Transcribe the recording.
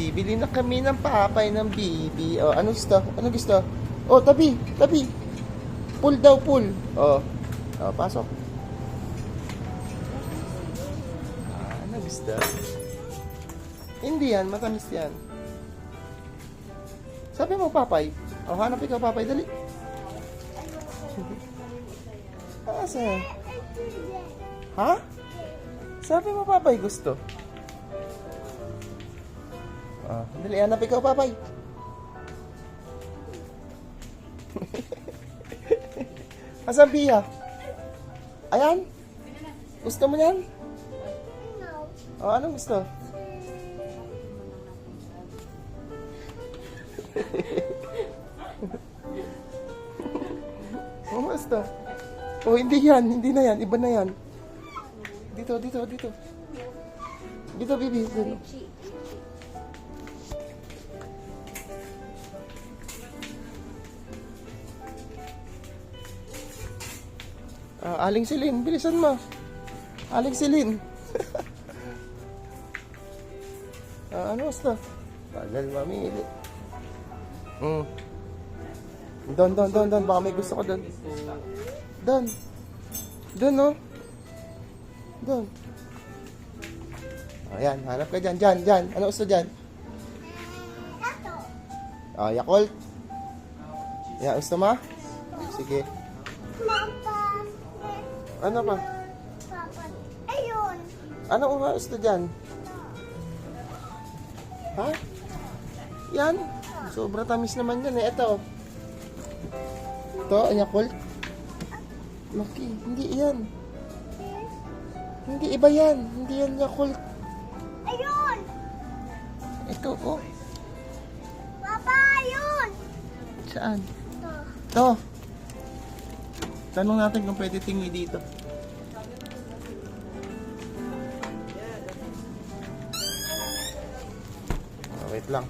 Bibili na kami ng papay ng bibi. Oh, ano gusto? Ano gusto? Oh, tabi, tabi. Pull daw, pull. Oh, oh pasok. Ano gusto? Hindi yan, matamis yan. Sabi mo, papay. Oh, hanap ikaw, papay. Dali. Asa? Ha? Sabi mo, papay, gusto. Ah, dali, hanap ikaw, papay. Asan, Pia? Ayan? Gusto mo yan? Oh, anong gusto? Oh, basta. Oh, hindi yan. Hindi na yan. Iba na yan. Dito, dito, dito. Dito, bibi. Dito. Aling Silin. Bilisan mo. Aling Silin. Ano basta? Tagal mamili. Don. Baka may gusto ko don. Don. No? Don. Ayan, hanap ka dyan. Dyan. Ano gusto dyan? Yakult. Yeah, gusto mo? Sige. Ano pa? Ayun. Ano gusto dyan? Ha? Yan. Sobra tamis naman yan eh. Ito. Ito, Yakult. Laki, hindi yan. Hindi, iba yan. Hindi yan Yakult. Ayun. Ito, oh. Papa, ayun. Saan? Ito. Ito. Tanong natin kung pwede tingi dito. Wait lang.